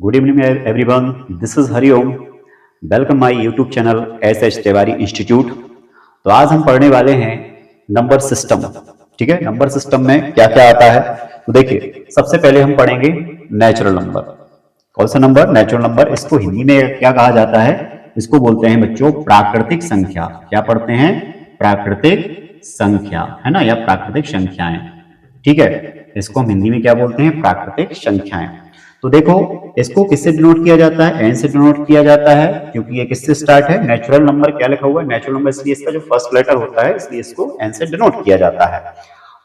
Good evening, everyone. This is Hariom. Welcome my YouTube channel S Tiwari institute. तो आज हम पढ़ने वाले हैं नंबर सिस्टम। ठीक है, नंबर सिस्टम में क्या क्या आता है। तो देखिए, सबसे पहले हम पढ़ेंगे नेचुरल नंबर। कौन सा नंबर? Natural number. इसको हिंदी में क्या कहा जाता है? इसको बोलते हैं बच्चों प्राकृतिक संख्या। क्या पढ़ते हैं? प्राकृतिक संख्या, है ना, या प्राकृतिक संख्याएं। ठीक है, इसको हम हिंदी में क्या बोलते हैं? प्राकृतिक संख्याएं। तो देखो, इसको किससे डिनोट किया जाता है? एन से डिनोट किया जाता है, क्योंकि ये किससे स्टार्ट है? Natural number. क्या लिखा हुआ है? नेचुरल नंबर, इसलिए इसका जो फर्स्ट लेटर होता है इसलिए इसको एन से डिनोट किया जाता है।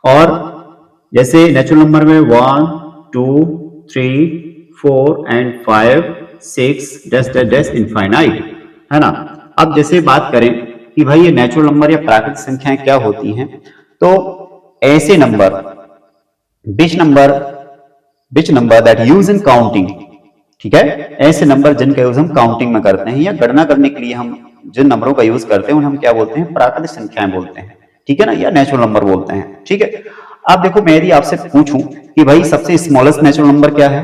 और जैसे नेचुरल नंबर में 1 2 3 4 and 5 6 dash dash dash infinite, है ना। अब जैसे बात करें कि भाई ये नेचुरल नंबर या प्राकृतिक संख्याएं क्या होती हैं, तो ऐसे number which number that use in counting. ठीक है, ऐसे नंबर जिनका यूज हम काउंटिंग में करते हैं या गणना करने के लिए हम जिन नंबरों का यूज करते हैं उन्हें हम क्या बोलते हैं? प्राकृतिक संख्याएं बोलते हैं। ठीक है ना, या नेचुरल नंबर बोलते हैं। ठीक है, अब देखो, मैं यदि आपसे पूछूं कि भाई सबसे स्मॉलेस्ट नेचुरल नंबर क्या है,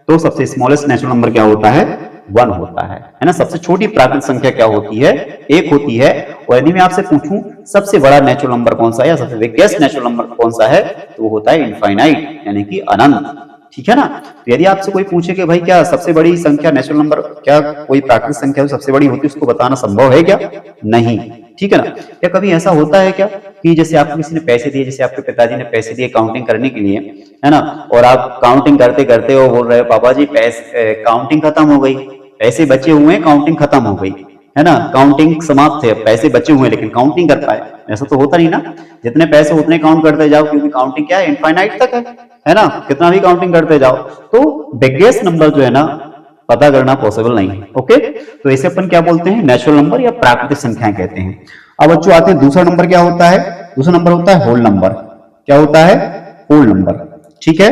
तो सबसे स्मॉलेस्ट नेचुरल नंबर क्या होता है? 1 होता है ना। सबसे छोटी प्राकृतिक संख्या क्या होती है? 1 होती है। और यदि मैं आपसे पूछूं सबसे बड़ा नेचुरल नंबर कौन सा है या सबसे बिगेस्ट नेचुरल नंबर कौन सा है, तो वो होता है इनफाइनाइट, यानी कि अनंत। ठीक है ना। तो यदि आपसे कोई पूछे कि भाई क्या सबसे बड़ी संख्या नेचुरल नंबर, क्या कोई प्राकृतिक संख्या सबसे बड़ी होती है, उसको बताना संभव है क्या? नहीं। ठीक है ना। क्या कभी ऐसा होता है क्या कि जैसे आपको किसी ने पैसे दिए, जैसे आपके पिताजी ने पैसे दिए काउंटिंग करने के लिए, है ना, और आप काउंटिंग करते करते वो बोल रहे हो पापा जी पैसे काउंटिंग खत्म हो गई, पैसे बचे हुए हैं, काउंटिंग खत्म हो गई, है ना, काउंटिंग समाप्त है, पैसे बचे हुए हैं लेकिन काउंट नहीं कर पाए। ऐसा तो होता नहीं ना। जितने पैसे उतने काउंट करते जाओ, क्योंकि काउंटिंग क्या है? इनफाइनाइट तक है ना, कितना भी काउंटिंग करते जाओ। तो बिगेस्ट नंबर जो है ना, पता करना पॉसिबल नहीं है। ओके, तो इसे अपन क्या बोलते हैं? नेचुरल नंबर या प्राकृतिक संख्याएं कहते हैं। अब बच्चों आते हैं, दूसरा नंबर क्या होता है? दूसरा नंबर होता है होल नंबर। क्या होता है? Whole number. ठीक है,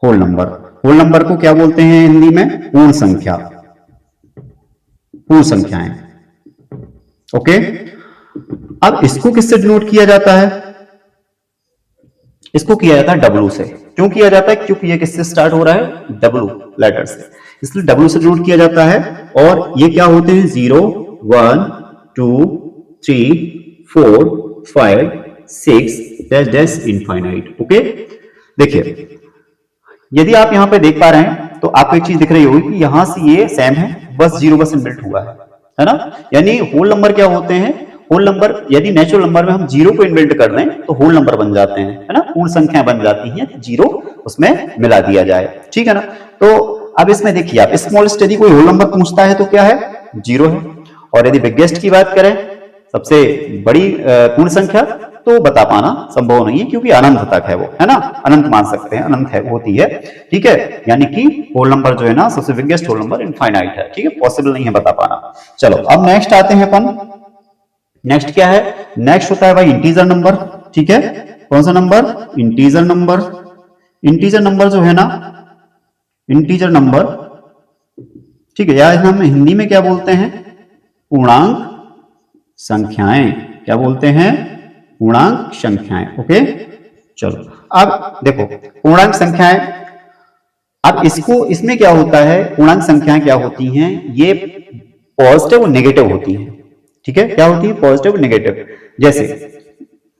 होल नंबर। होल नंबर को क्या बोलते हैं हिंदी में? पूर्ण संख्या, पूर्ण संख्याएं। ओके, अब इसको किससे डिनोट किया जाता है? इसको किया जाता है डब्ल्यू से। क्यों किया जाता है? क्योंकि ये किससे स्टार्ट हो रहा है? डब्ल्यू लेटर से, इसलिए डब्ल्यू से डिनोट किया जाता है। और ये क्या होते हैं? 0 1 2 3 4 5 6 डैश डैश इनफाइनाइट। ओके, देखिए, यदि आप यहां पे देख पा रहे हैं तो आपको एक चीज दिख रही होगी कि यहां से ये सेम है, बस 0 बस इनबिल्ट हुआ है ना। यानी होल नंबर क्या होते हैं? होल नंबर, यदि नेचुरल नंबर में हम 0 को इनबिल्ट कर दें तो होल नंबर बन जाते हैं, है ना, पूर्ण संख्या बन जाती हैं, 0 उसमें मिला दिया जाए। ठीक है ना। तो अब इसमें देखिए, आप स्मॉलेस्ट यदि कोई होल नंबर पूछता है तो क्या है? 0 है। और यदि बिगेस्ट की बात करें, सबसे बड़ी पूर्ण संख्या, तो बता पाना संभव नहीं है, क्योंकि अनंत तक है वो, है ना, अनंत मान सकते हैं, अनंत है होती है। ठीक है, यानी कि होल नंबर जो है ना, सबसे बिगेस्ट होल नंबर इनफाइनाइट है। ठीक है, पॉसिबल नहीं है बता पाना। चलो, अब नेक्स्ट आते हैं अपन। नेक्स्ट क्या है? नेक्स्ट होता है भाई इंटीजर नंबर। ठीक है, कौन सा number? Integer number. Integer number जो है ना, इंटीजर नंबर, ठीक है, यार हम हिंदी में क्या बोलते हैं? पूर्णांक संख्याएं। क्या बोलते हैं? पूर्णांक संख्याएं। ओके, चलो, अब देखो पूर्णांक संख्याएं। अब इसको, इसमें क्या होता है? पूर्णांक संख्याएं क्या होती हैं? ये पॉजिटिव और नेगेटिव होती हैं। ठीक है, क्या होती है? पॉजिटिव और नेगेटिव। जैसे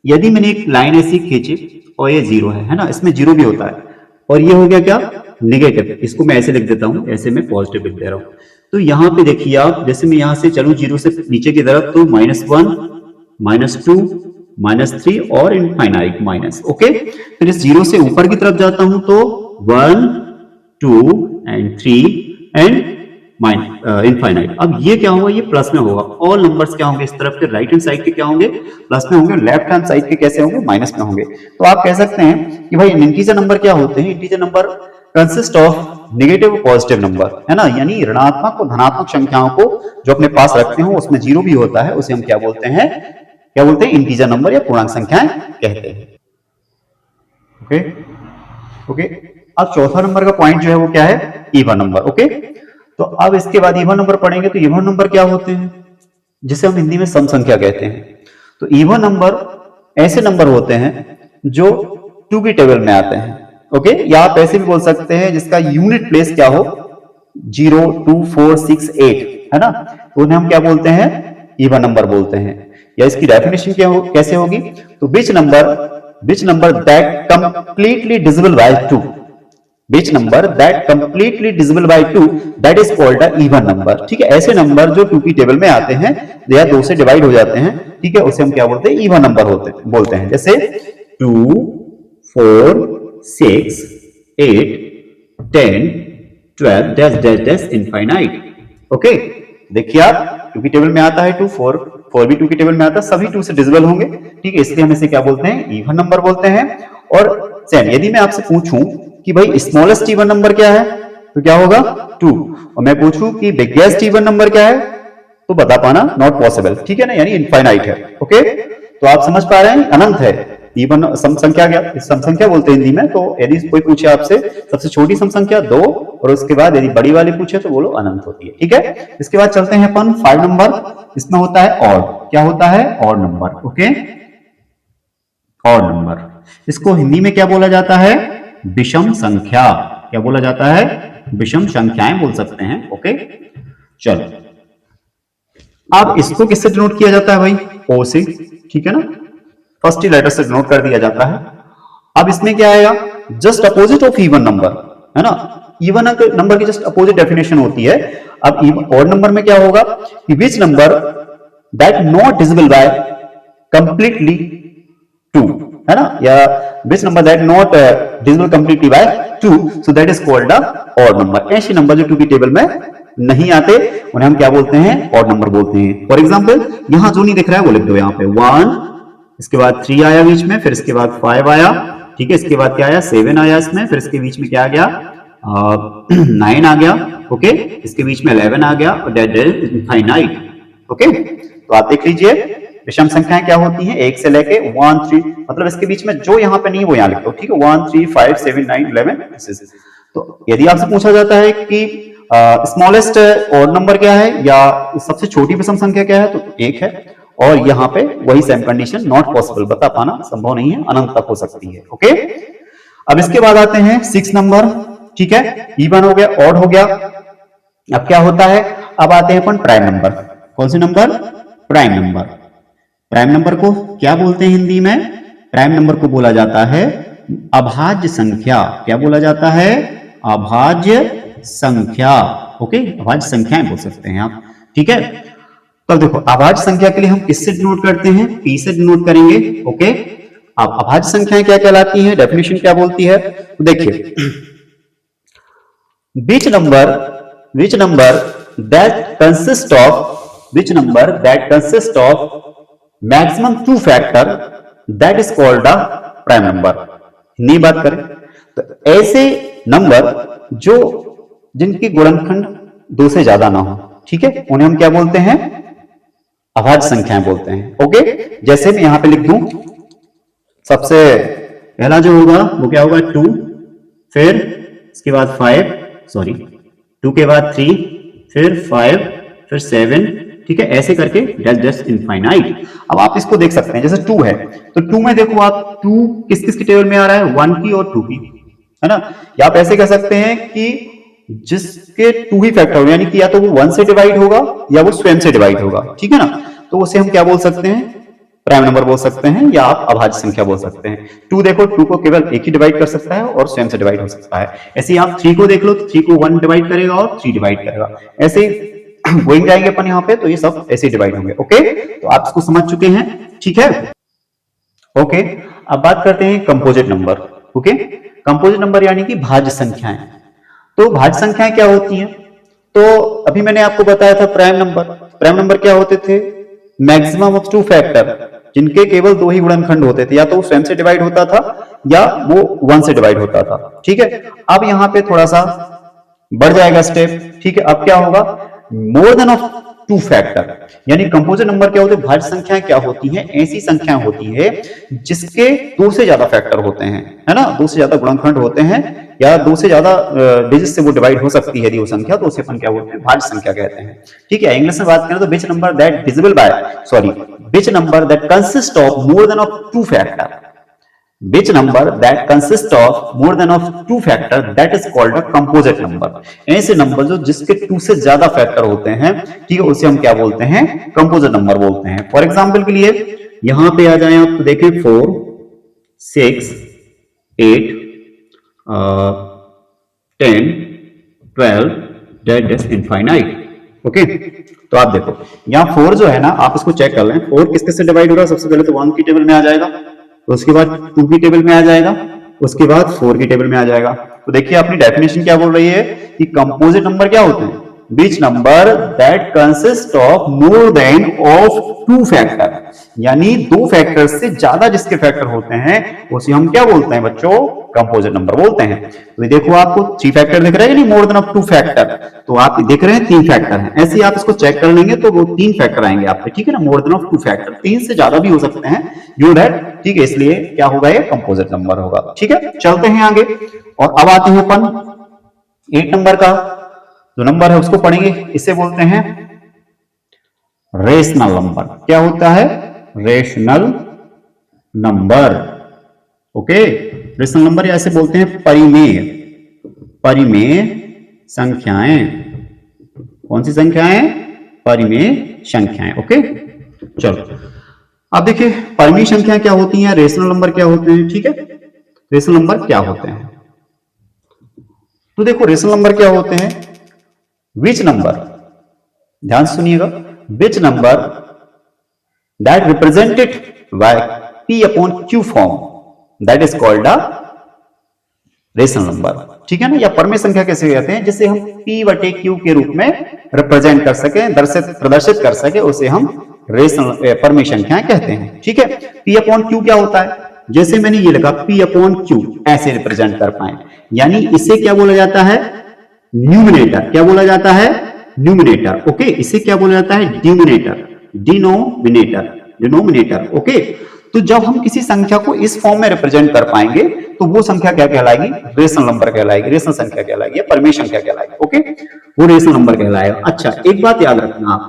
यदि मैंने एक लाइन ऐसी खींची और ये 0 है ना, इसमें 0 भी होता है, और ये हो गया क्या? नेगेटिव। इसको मैं ऐसे लिख देता हूं, ऐसे मैं पॉजिटिव लिख दे रहा हूं। तो यहां पे देखिए आप, जैसे मैं यहां से चलूं 0 से नीचे की तरफ, तो -1 -2 -3 और इनफाइनाइट माइनस। ओके, फिर इस 0 से ऊपर की तरफ जाता हूं तो 1 2 एंड 3 एंड इनफाइनाइट। अब ये क्या होगा? ये प्लस में होगा। ऑल नंबर्स क्या होंगे? इस तरफ के राइट हैंड साइड के क्या होंगे? प्लस में होंगे। लेफ्ट हैंड साइड के कैसे होंगे? माइनस में होंगे। तो आप कह सकते हैं कि भाई इंटीजर नंबर क्या होते हैं? Integer number consist of negative और पॉजिटिव नंबर, है ना, यानी ऋणात्मक और धनात्मक संख्याओं को जो अपने पास रखते हो, उसमें 0 भी होता है, उसे हम क्या बोलते हैं? क्या बोलते हैं? इंटीजर नंबर या पूर्णांक संख्याएं कहते हैं। ओके, ओके, अब चौथा नंबर का पॉइंट जो है वो क्या है? Even number. ओके, तो अब इसके बाद इवन नंबर पढ़ेंगे। तो इवन नंबर क्या होते हैं? जिसे हम हिंदी में सम संख्या कहते हैं। तो इवन नंबर ऐसे नंबर होते हैं जो 2 की टेबल में आते हैं। ओके, या आप ऐसे भी बोल सकते हैं जिसका यूनिट प्लेस क्या हो, 0, 2, 4, 6, 8, है ना, तो उन्हें हम क्या बोलते हैं, इवन नंबर बोलते हैं। या इसकी डेफिनेशन क्या हो, कैसे होगी, तो which number that completely divisible by 2, which number that completely divisible by 2 that is called a even number। ठीक है, ऐसे नंबर जो 2 की टेबल में आते हैं या 2 से डिवाइड हो जाते हैं, ठीक है, उसे हम क्या बोलते हैं, इवन नंबर बोलते हैं। जैसे 2, 4, 6, 8, 10, 12 dash dash dash infinite. Okay, देखिए आप 2 की टेबल में आता है 2, 4 भी 2 की टेबल में आता है, सभी 2 से डिविजिबल होंगे, ठीक है, इसलिए हम इसे क्या बोलते हैं, इवन नंबर बोलते हैं। और सेम यदि मैं आपसे पूछूं कि भाई स्मॉलेस्ट इवन नंबर क्या है, तो क्या होगा 2, और मैं पूछूं कि बिगेस्ट इवन नंबर क्या है, तो बता पाना नॉट पॉसिबल, ठीक है ना, यानी इनफाइनाइट है। ओके, तो आप समझ पा रहे हैं, अनंत है इवन सम संख्या, क्या सम संख्या बोलते हैं हिंदी में। तो यदि कोई पूछे आपसे सबसे छोटी सम संख्या 2 और उसके बाद यदि बड़ी वाली पूछे तो बोलो अनंत होती है, ठीक है। इसके बाद चलते हैं अपन 5 नंबर, इसमें होता है ऑड। क्या होता है, odd number. Okay, odd number, इसको हिंदी में क्या बोला जाता है, विषम संख्या। क्या बोला जाता है, विषम संख्याएं बोल सकते हैं। ओके, चलो, अब इसको किससे डिनोट किया जाता है भाई, ओ से, ठीक है ना, फर्स्ट लेटर से डिनोट कर दिया जाता है। अब इसमें क्या आएगा, just opposite of even number, है ना, इवन नंबर की जस्ट अपोजिट डेफिनेशन होती है। अब ऑड नंबर में क्या होगा कि which number that not divisible by completely 2, है ना, या which number that not divisible completely by 2, so that is called a odd number. ऐसे नंबर जो 2 की टेबल में नहीं आते उन्हें हम क्या बोलते हैं, ऑड नंबर बोलते हैं। फॉर एग्जांपल यहां जो नहीं दिख रहा है वो लिख दो, यहां पे 1, इसके बाद 3 आया बीच में, फिर इसके बाद 5 आया, ठीक है, इसके बाद क्या आया, 7 आया इसमें, फिर इसके बीच में क्या आ गया, 9 आ गया। ओके, इसके बीच में 11 आ गया, और दैट इज इनफाइनाइट। ओके, तो आप देख लीजिए विषम संख्याएं क्या होती हैं, 1 से लेके 1, 3, मतलब इसके बीच में जो यहाँ पे नहीं वो यहाँ लिख दो, ठीक है, 1, 3, 5, 7, 9, 11। तो यदि आपसे पूछा जाता है कि स्मॉलेस्ट ऑड नंबर क्या है या सबसे छोटी विषम संख्या क्या है, तो 1 है, और यहाँ पे वही सेम कंडीशन, नॉट पॉसिबल, बता पाना संभव नहीं है, अनंत तक हो सकती है। ओके, अब इसके बाद आते हैं 6 नंबर, ठीक है, इवन हो गया, ऑड हो गया। अब क्या होता है, अब आते हैं अपन प्राइम नंबर। कौन से number, prime number. Prime number को क्या बोलते हैं हिंदी में, प्राइम नंबर को बोला जाता है अभाज्य संख्या। क्या बोला जाता है, अभाज्य संख्या। ओके, अभाज्य संख्याएं बोल सकते हैं आप, ठीक है। तो देखो अभाज्य संख्या के लिए हम किससे डिनोट करते हैं, पी से डिनोट करेंगे। ओके, अब अभाज्य संख्याएं क्या कहलाती हैं, डेफिनेशन क्या बोलती है, तो देखिए which number that consists of maximum 2 factor that is called a prime number। नहीं बात करें तो ऐसे नंबर जो जिनकी गुणनखंड 2 से ज्यादा ना हो, ठीक है, उन्हें हम क्या बोलते हैं, अभाज्य संख्याएं बोलते हैं। ओके, जैसे मैं यहां पे लिख दूं, सबसे पहला जो होगा वो क्या होगा 2, फिर इसके बाद 5, सॉरी 2 के बाद 3, फिर 5, फिर 7, ठीक है, ऐसे करके डैश डैश इनफाइनाइट। अब आप इसको देख सकते हैं, जैसे 2 है तो 2 में देखो आप 2 किस किस की टेबल में आ रहा है, 1 की और 2 की, है ना। या आप ऐसे कह सकते हैं कि जिसके 2 ही फैक्टर हो, यानी कि या तो वो 1 से डिवाइड होगा या वो स्वयं से डिवाइड होगा, ठीक है ना, तो उसे हम क्या बोल सकते हैं, प्राइम नंबर बोल सकते हैं, या आप अभाज्य संख्या बोल सकते हैं। 2 देखो, 2 को केवल एक ही डिवाइड कर सकता है और स्वयं से डिवाइड हो सकता है। ऐसे ही आप 3 को देख लो, तो 3 को 1 डिवाइड करेगा और 3 डिवाइड करेगा। ऐसे गोइंग जाएंगे अपन यहाँ पे, तो ये सब ऐसे डिवाइड होंगे। ओके, तो आप इसको समझ चुके हैं, ठीक है। ओके, अब बात करते हैं composite number. Okay, composite number यानी कि भाज्य संख्याएं। तो भाज्य संख्याएं क्या होती हैं, तो अभी मैंने आपको बताया था प्राइम नंबर क्या होते थे, मैक्सिमम ऑफ 2 फैक्टर, जिनके केवल 2 ही गुणनखंड होते थे, या तो वो स्वयं से डिवाइड होता था या वो 1 से डिवाइड होता था, ठीक है। अब यहाँ पे थोड़ा सा बढ़ जाएगा स्टेप, ठीक है। अब क्या होगा, मोर देन ऑफ 2 फैक्टर, यानी कंपोजिट नंबर क्या होते हैं, भाज्य संख्याएं क्या होती हैं, ऐसी संख्याएं होती है जिसके 2 से ज्यादा फैक्टर होते हैं, है ना, 2 से ज्यादा गुणनखंड होते हैं, या 2 से ज्यादा डिजिट से वो डिवाइड हो सकती है यदि वो संख्या, तो उसे अपन क्या बोलते हैं, भाज्य संख्या कहते हैं, ठीक है। इंग्लिश में बात करें तो which number that consist of more than of 2 factor, which number that consists of more than of two factor that is called a composite number। ऐसे नंबर जो जिसके टू से ज्यादा फैक्टर होते हैं, ठीक है, उसे हम क्या बोलते हैं, कंपोजिट नंबर बोलते हैं। फॉर एग्जांपल के लिए यहां पे आ जाए आप तो देखें 4 6 8 10 12 डेट इज इनफाइनाइट। ओके, तो आप देखो यहाँ 4 जो है ना, आप इसको चेक कर लें, 4 किस किस से डिवाइड हो रहा है, सबसे पहले तो 1 की टेबल में आ जाएगा, तो उसके बाद 2 की टेबल में आ जाएगा, उसके बाद 4 की टेबल में आ जाएगा। तो देखिए अपनी डेफिनेशन क्या बोल रही है कि कंपोजिट नंबर क्या होते हैं, which number that consist of more than of two factor, यानी दो फैक्टर से ज्यादा जिसके फैक्टर होते हैं उसे हम क्या बोलते हैं बच्चों, कंपोजिट नंबर बोलते हैं। तो ये देखो आपको 3 फैक्टर दिख रहा है कि नहीं, मोर देन ऑफ 2 फैक्टर, तो आप देख रहे हैं 3 फैक्टर हैं, ऐसे ही आप इसको चेक कर लेंगे तो वो 3 फैक्टर आएंगे आपके, ठीक है ना, मोर देन ऑफ 2 फैक्टर, 3 से ज्यादा भी हो सकते हैं, यू दैट, ठीक है, इसलिए क्या होगा, ये कंपोजिट नंबर होगा। ठीक है, चलते हैं आगे और अब आते हैं अपन 8 नंबर का जो नंबर है उसको पढ़ेंगे, इसे बोलते हैं रेशनल नंबर। क्या होता है, rational number. Okay, rational number ऐसे बोलते हैं परिमेय, परिमेय संख्याएं। कौन सी संख्याएं, परिमेय संख्याएं। ओके, चलो अब देखिए परिमेय संख्याएं क्या होती हैं, रेशनल नंबर क्या होते हैं। ठीक है, रेशनल नंबर क्या होते हैं, तो देखो रेशनल नंबर क्या होते हैं, which number, ध्यान से सुनिएगा, which number that represented by p upon q form that is called a rational number. ठीक है ना, या परमेय संख्या कैसे कहते हैं, जिसे हम p बटे q के रूप में रिप्रेजेंट कर सके, प्रदर्शित कर सके, उसे हम रेशनल परमेय संख्याएं कहते हैं। ठीक है, p अपॉन q क्या होता है, जैसे मैंने ये लिखा p अपॉन q, ऐसे रिप्रेजेंट कर पाए, यानी इसे क्या बोला जाता है, न्यूमिनेटर। क्या बोला जाता है, न्यूमिनेटर। ओके, इसे क्या बोला जाता है, डिनोमिनेटर, डिनोमिनेटर, डिनोमिनेटर। ओके, तो जब हम किसी संख्या को इस फॉर्म में रिप्रेजेंट कर पाएंगे तो वो संख्या क्या कहलाएगी, रेशनल नंबर कहलाएगी, रेशनल संख्या कहलाएगी, परमेय संख्या कहलाएगी। ओके, वो रेशनल नंबर कहलाएगा। अच्छा, एक बात याद रखना आप,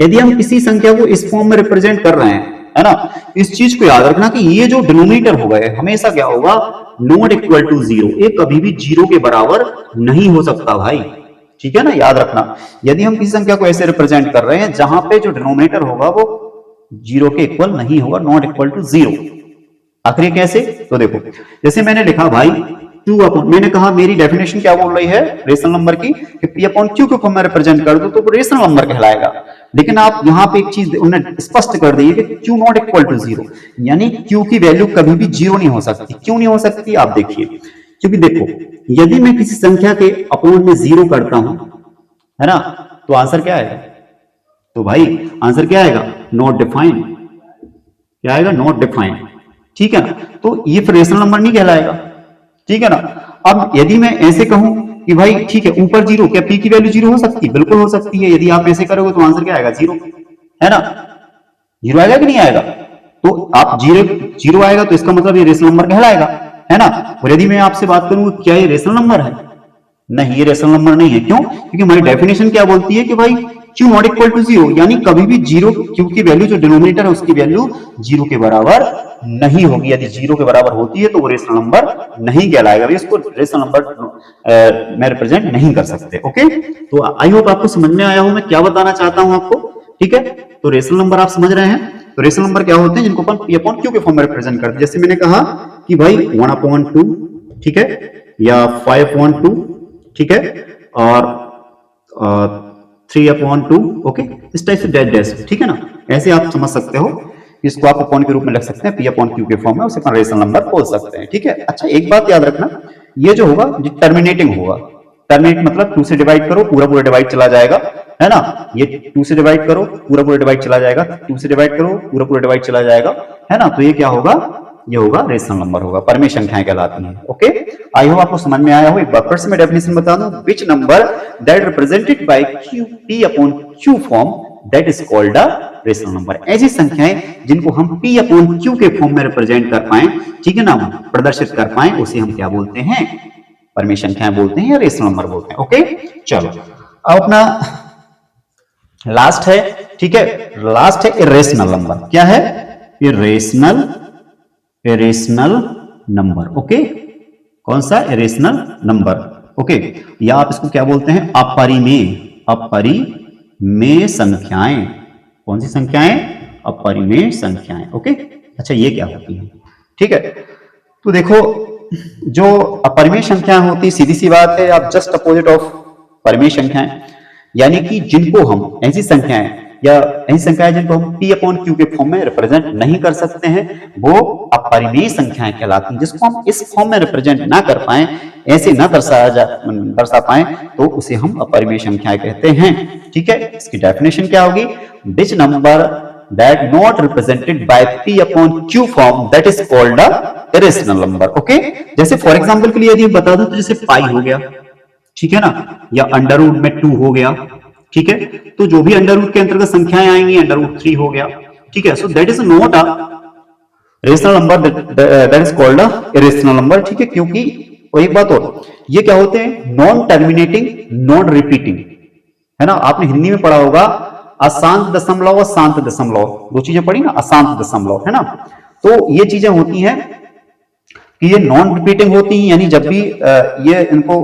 यदि हम किसी संख्या को इस फॉर्म में रिप्रेजेंट कर रहे हैं, है ना, इस चीज को याद रखना कि ये जो डिनोमिनेटर होगा हमेशा क्या होगा, नॉट इक्वल टू 0, ये कभी भी 0 के बराबर नहीं हो सकता भाई। ठीक है ना, याद रखना, यदि हम किसी संख्या को ऐसे रिप्रेजेंट कर रहे हैं जहां पे जो डिनोमिनेटर होगा वो 0 के इक्वल नहीं होगा, नॉट इक्वल टू 0। आखिर कैसे, तो देखो जैसे मैंने लिखा भाई 2 अपॉन, मैंने कहा मेरी डेफिनेशन क्या बोल रही है रेशनल नंबर की, कि p अपॉन q को फॉर्म में रिप्रेजेंट कर दो तो वो रेशनल नंबर कहलाएगा। लेकिन आप यहाँ पे एक चीज उन्होंने स्पष्ट कर दी है कि q नॉट इक्वल टू 0, यानी q की वैल्यू कभी भी 0 नहीं हो सकती। क्यों नहीं हो सकती, आप देखिए, क्योंकि देखो यदि मैं किसी संख्या के अपॉन में 0 करता हूं, है ना, तो आंसर क्या आएगा, तो भाई आंसर क्या आएगा, नॉट डिफाइंड। क्या आएगा, नॉट डिफाइंड। ठीक है ना, तो ये फिर रेशनल नंबर नहीं कहलाएगा। ठीक है ना, अब यदि मैं ऐसे कहूं कि भाई ठीक है ऊपर 0, क्या p की वैल्यू 0 हो सकती है, बिल्कुल हो सकती है। यदि आप ऐसे करोगे तो आंसर क्या आएगा, 0, है ना, 0 आएगा कि नहीं आएगा, तो आप 0 आएगा तो इसका मतलब ये रेशनल नंबर कहलाएगा, है ना। और यदि मैं आपसे बात करूं क्या ये रेशनल नंबर है, नहीं, ये रेशनल नंबर नहीं है। क्यों, क्योंकि हमारी डेफिनेशन क्या बोलती है कि भाई q नॉट इक्वल टू 0, यानी कभी भी 0, q की वैल्यू जो डिनोमिनेटर है उसकी वैल्यू 0 के बराबर नहीं होगी। यदि 0 के बराबर होती है तो वो रेशनल नंबर नहीं कहलाएगा, इसको रेशनल नंबर में रिप्रेजेंट नहीं कर सकते। ओके, तो आई होप आपको समझ में आया हो मैं क्या बताना चाहता हूं आपको। ठीक है, तो रेशनल नंबर आप समझ रहे हैं, तो रेशनल नंबर क्या होते हैं, जिनको अपन p अपॉन q के फॉर्म में रिप्रेजेंट करते हैं। जैसे मैंने कहा कि भाई 1/2, ठीक है, या 5/2, ठीक है, और 3/2। ओके, इस टाइप से डैश डैश, ठीक है ना, ऐसे आप समझ सकते हो, इसको आप अपॉन के रूप में लिख सकते हैं, p अपॉन q के फॉर्म में, उसे अपन रेशनल नंबर बोल सकते हैं। ठीक है, अच्छा एक बात याद रखना, ये जो होगा ये टर्मिनेटिंग होगा। टर्मिनेट मतलब 2 से डिवाइड करो पूरा पूरा डिवाइड चला जाएगा, है ना, ये 2 से डिवाइड करो पूरा पूरा डिवाइड चला जाएगा, 2 से डिवाइड करो पूरा पूरा डिवाइड चला जाएगा, है ना, तो ये क्या होगा, ये होगा रेशनल नंबर होगा, परमेय संख्याएं कहलाती हैं। ओके, आई होप आपको समझ में आया हो। एक बार फिर से मैं डेफिनेशन बता दूं, which number that represented by q p upon q form that is called a rational number. ऐसी संख्याएं जिनको हम p अपॉन q के फॉर्म में रिप्रेजेंट कर पाए, ठीक है ना, प्रदर्शित कर पाए, उसे हम क्या बोलते हैं, परमेय संख्याएं बोलते हैं या रेशनल नंबर बोलते हैं। ओके, चलो अब अपना लास्ट है, ठीक है, लास्ट है इरेशनल नंबर। क्या है, इरेशनल इरेशनल नंबर। ओके, कौन सा? Irrational number. ओके, या आप इसको क्या बोलते हैं? अपरिमेय, अपरिमेय संख्याएं। कौन सी संख्याएं? अपरिमेय संख्याएं। ओके, अच्छा ये क्या होती है? ठीक है, तो देखो जो अपरिमेय संख्याएं होती, सीधी सी बात है, आप जस्ट अपोजिट ऑफ परिमेय संख्याएं, यानी कि जिनको हम ऐसी संख्याएं या ऐसी संख्याएं जिनको हम p अपॉन क्यू के फॉर्म में रिप्रेजेंट नहीं कर सकते हैं, वो अपरिमेय संख्याएं कहलाती हैं। जिसको हम इस फॉर्म में रिप्रेजेंट ना कर पाए, ऐसे ना दर्शा पाए, तो उसे हम अपरिमेय संख्याएं कहते हैं। ठीक है, इसकी डेफिनेशन क्या होगी? Which number that not represented by p upon q form that is called a irrational number। Okay, जैसे फॉर एग्जांपल के लिए यदि बता दूं तो जैसे पाई हो गया, ठीक है ना, या अंडर रूट में 2 हो गया। ठीक है, तो जो भी अंडर रूट के अंतर्गत संख्याएं आएंगी, अंडर रूट 3 हो गया। ठीक है, so that is not a rational number, that is called a irrational number. ठीक है, क्योंकि और एक बात और, ये क्या होते हैं? नॉन टर्मिनेटिंग, नॉन रिपीटिंग, है ना। आपने हिंदी में पढ़ा होगा अशांत दशमलव और शांत दशमलव, दो चीजें पढ़ी ना, अशांत दशमलव, है ना। तो ये चीजें होती हैं कि ये नॉन रिपीटिंग होती हैं, यानी जब भी ये इनको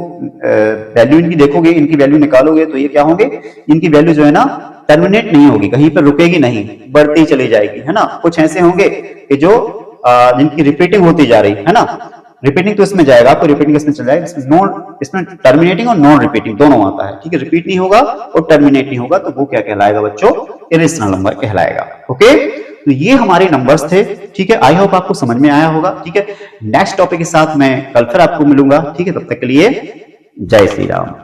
वैल्यू इनकी देखोगे, इनकी वैल्यू निकालोगे, तो ये क्या होंगे? इनकी वैल्यू जो है ना टर्मिनेट नहीं होगी, कहीं पर रुकेगी नहीं, बढ़ती चली जाएगी, है ना। कुछ ऐसे होंगे कि जो जिनकी रिपीटिंग होती जा रही है ना, रिपीटिंग तो इसमें जाएगा, आपको रिपीटिंग इसमें चल जाएगा, इसमें टर्मिनेटिंग और नॉन रिपीटिंग दोनों आता है। ठीक है, रिपीट नहीं होगा और टर्मिनेट नहीं होगा, तो वो क्या कहलाएगा बच्चों? इरेशनल नंबर कहलाएगा। ओके, तो ये हमारे नंबर्स थे। ठीक है, आई होप आपको समझ में आया होगा। ठीक है, नेक्स्ट टॉपिक के साथ मैं कल फिर आपको मिलूंगा। ठीक है, तब तक के लिए जय श्री राम।